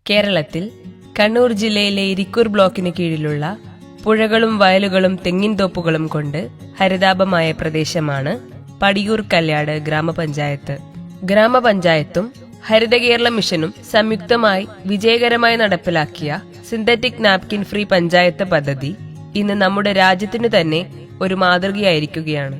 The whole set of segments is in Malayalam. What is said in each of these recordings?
കേരളത്തിൽ കണ്ണൂർ ജില്ലയിലെ ഇരിക്കൂർ ബ്ലോക്കിന് കീഴിലുള്ള പുഴകളും വയലുകളും തെങ്ങിൻ തോപ്പുകളും കൊണ്ട് ഹരിതാഭമായ പ്രദേശമാണ് പടിയൂർ കല്യാട് ഗ്രാമപഞ്ചായത്ത്. ഗ്രാമപഞ്ചായത്തും ഹരിത കേരള മിഷനും സംയുക്തമായി വിജയകരമായി നടപ്പിലാക്കിയ സിന്തറ്റിക് നാപ്കിൻ ഫ്രീ പഞ്ചായത്ത് പദ്ധതി ഇന്ന് നമ്മുടെ രാജ്യത്തിനു തന്നെ ഒരു മാതൃകയായിരിക്കുകയാണ്.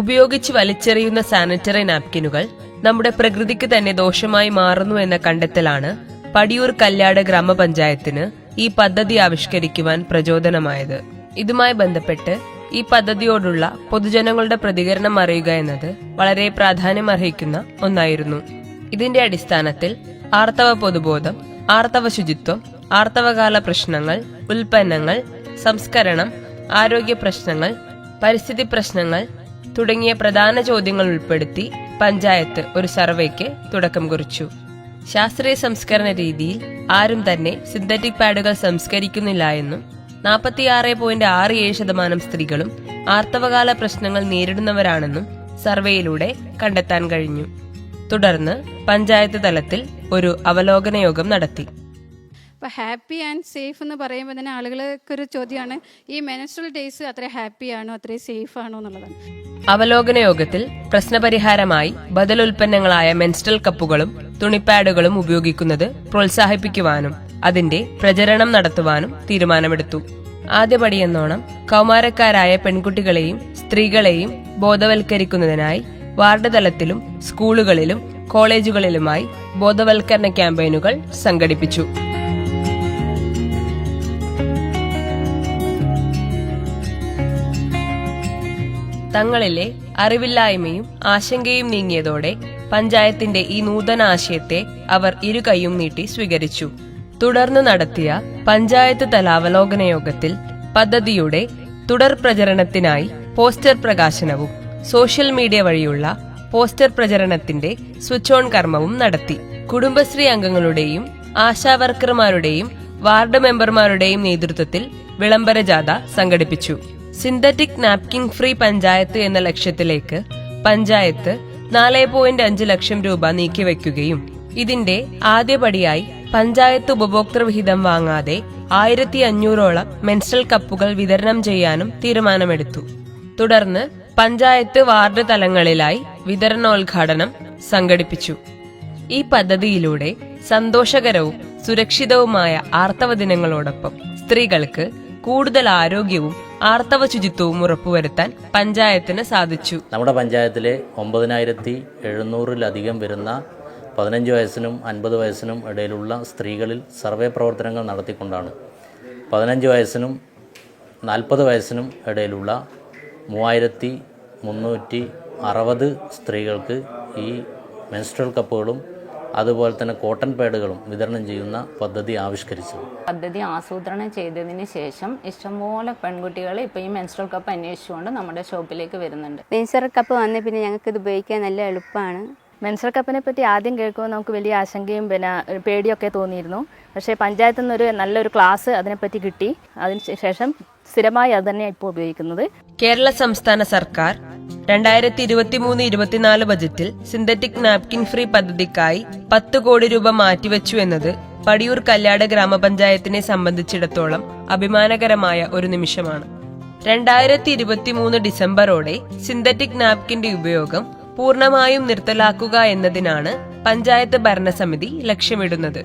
ഉപയോഗിച്ച് വലിച്ചെറിയുന്ന സാനിറ്ററി നാപ്കിനുകൾ നമ്മുടെ പ്രകൃതിക്ക് തന്നെ ദോഷമായി മാറുന്നു എന്ന കണ്ടെത്തലാണ് പടിയൂർ കല്യാട് ഗ്രാമപഞ്ചായത്തിന് ഈ പദ്ധതി ആവിഷ്കരിക്കുവാൻ പ്രചോദനമായത്. ഇതുമായി ബന്ധപ്പെട്ട് ഈ പദ്ധതിയോടുള്ള പൊതുജനങ്ങളുടെ പ്രതികരണം അറിയുക എന്നത് വളരെ പ്രാധാന്യമർഹിക്കുന്ന ഒന്നായിരുന്നു. ഇതിന്റെ അടിസ്ഥാനത്തിൽ ആർത്തവ പൊതുബോധം, ആർത്തവ ശുചിത്വം, ആർത്തവകാല പ്രശ്നങ്ങൾ, ഉൽപ്പന്നങ്ങൾ, സംസ്കരണം, ആരോഗ്യ പ്രശ്നങ്ങൾ, പരിസ്ഥിതി പ്രശ്നങ്ങൾ തുടങ്ങിയ പ്രധാന ചോദ്യങ്ങൾ ഉൾപ്പെടുത്തി പഞ്ചായത്ത് ഒരു സർവേക്ക് തുടക്കം കുറിച്ചു. ശാസ്ത്രീയ സംസ്കരണ രീതിയിൽ ആരും തന്നെ സിന്തറ്റിക് പാഡുകൾ സംസ്കരിക്കുന്നില്ല എന്നും 46.67% സ്ത്രീകളും ആർത്തവകാല പ്രശ്നങ്ങൾ നേരിടുന്നവരാണെന്നും സർവേയിലൂടെ കണ്ടെത്താൻ കഴിഞ്ഞു. തുടർന്ന് പഞ്ചായത്ത് തലത്തിൽ ഒരു അവലോകന യോഗം നടത്തി. അപ്പോൾ ഹാപ്പി ആൻഡ് സേഫ് എന്ന് പറയുമ്പോൾ തന്നെ ആളുകൾക്കൊരു ചോദ്യമാണ്, ഈ മെൻസ്ട്രൽ ഡേയ്സ് അത്ര ഹാപ്പി ആണോ അത്രയും സേഫ് ആണോ എന്നുള്ളതാണ്. അവലോകന യോഗത്തിൽ പ്രശ്നപരിഹാരമായി ബദൽ ഉൽപ്പന്നങ്ങളായ മെൻസ്ട്രൽ കപ്പുകളും തുണിപ്പാഡുകളും ഉപയോഗിക്കുന്നത് പ്രോത്സാഹിപ്പിക്കുവാനും അതിന്റെ പ്രചരണം നടത്തുവാനും തീരുമാനമെടുത്തു. ആദ്യപടിയെന്നോണം കൗമാരക്കാരായ പെൺകുട്ടികളെയും സ്ത്രീകളെയും ബോധവൽക്കരിക്കുന്നതിനായി വാർഡ് തലത്തിലും സ്കൂളുകളിലും കോളേജുകളിലുമായി ബോധവൽക്കരണ ക്യാമ്പയിനുകൾ സംഘടിപ്പിച്ചു. തങ്ങളിലെ അറിവില്ലായ്മയും ആശങ്കയും നീങ്ങിയതോടെ പഞ്ചായത്തിന്റെ ഈ നൂതന ആശയത്തെ അവർ ഇരു കൈയും നീട്ടി സ്വീകരിച്ചു. തുടർന്ന് നടത്തിയ പഞ്ചായത്ത് തല അവലോകന യോഗത്തിൽ പദ്ധതിയുടെ തുടർ പ്രചരണത്തിനായി പോസ്റ്റർ പ്രകാശനവും സോഷ്യൽ മീഡിയ വഴിയുള്ള പോസ്റ്റർ പ്രചരണത്തിന്റെ സ്വിച്ച് ഓൺ കർമ്മവും നടത്തി. കുടുംബശ്രീ അംഗങ്ങളുടെയും ആശാവർക്കർമാരുടെയും വാർഡ് മെമ്പർമാരുടെയും നേതൃത്വത്തിൽ വിളംബര ജാഥ സംഘടിപ്പിച്ചു. സിന്തറ്റിക് നാപ്കിൻ ഫ്രീ പഞ്ചായത്ത് എന്ന ലക്ഷ്യത്തിലേക്ക് പഞ്ചായത്ത് 4.5 ലക്ഷം രൂപ നീക്കിവെക്കുകയും ഇതിന്റെ ആദ്യപടിയായി പഞ്ചായത്ത് ഉപഭോക്തൃ വിഹിതം വാങ്ങാതെ 1500ഓളം മെൻസ്ട്രൽ കപ്പുകൾ വിതരണം ചെയ്യാനും തീരുമാനമെടുത്തു. തുടർന്ന് പഞ്ചായത്ത് വാർഡ് തലങ്ങളിലായി വിതരണോദ്ഘാടനം സംഘടിപ്പിച്ചു. ഈ പദ്ധതിയിലൂടെ സന്തോഷകരവും സുരക്ഷിതവുമായ ആർത്തവ ദിനങ്ങളോടൊപ്പം സ്ത്രീകൾക്ക് കൂടുതൽ ആരോഗ്യവും ആർത്തവ ശുചിത്വവും ഉറപ്പുവരുത്താൻ പഞ്ചായത്തിന് സാധിച്ചു. നമ്മുടെ പഞ്ചായത്തിലെ 9700-ലധികം വരുന്ന 15 വയസ്സിനും 50 വയസ്സിനും ഇടയിലുള്ള സ്ത്രീകളിൽ സർവേ പ്രവർത്തനങ്ങൾ നടത്തിക്കൊണ്ടാണ് 15 വയസ്സിനും 40 വയസ്സിനും ഇടയിലുള്ള 3360 സ്ത്രീകൾക്ക് ഈ മെൻസ്ട്രൽ കപ്പുകളും അതുപോലെ തന്നെ കോട്ടൺ പാഡുകളും വിതരണം ചെയ്യുന്ന പദ്ധതി ആവിഷ്കരിച്ചു. പദ്ധതി ആസൂത്രണം ചെയ്തതിന് ശേഷം ഇഷ്ടംപോലെ പെൺകുട്ടികൾ ഇപ്പോൾ ഈ മെൻസ്ട്രൽ കപ്പ് അന്വേഷിച്ചുകൊണ്ട് നമ്മുടെ ഷോപ്പിലേക്ക് വരുന്നുണ്ട്. മെൻസ്ട്രൽ കപ്പ് വന്ന പിന്നെ ഞങ്ങൾക്ക് ഇത് ഉപയോഗിക്കാൻ നല്ല എളുപ്പമാണ്. മെൻസ്ട്രൽ കപ്പിനെ പറ്റി ആദ്യം കേൾക്കുമ്പോൾ നമുക്ക് വലിയ ആശങ്കയും പിന്നെ പേടിയൊക്കെ തോന്നിയിരുന്നു. പക്ഷേ പഞ്ചായത്തിൽ നിന്നൊരു നല്ലൊരു ക്ലാസ് അതിനെപ്പറ്റി കിട്ടി. അതിനുശേഷം സ്ഥിരമായി അത് തന്നെ ഇപ്പോൾ ഉപയോഗിക്കുന്നത്. കേരള സംസ്ഥാന സർക്കാർ 2023-24 ബജറ്റിൽ സിന്തറ്റിക് നാപ്കിൻ ഫ്രീ പദ്ധതിക്കായി 10 കോടി രൂപ മാറ്റിവെച്ചു എന്നത് പടിയൂർ കല്യാട് ഗ്രാമപഞ്ചായത്തിനെ സംബന്ധിച്ചിടത്തോളം അഭിമാനകരമായ ഒരു നിമിഷമാണ്. 2023 ഡിസംബറോടെ സിന്തറ്റിക് നാപ്കിന്റെ ഉപയോഗം പൂർണ്ണമായും നിർത്തലാക്കുക എന്നതിനാണ് പഞ്ചായത്ത് ഭരണസമിതി ലക്ഷ്യമിടുന്നത്.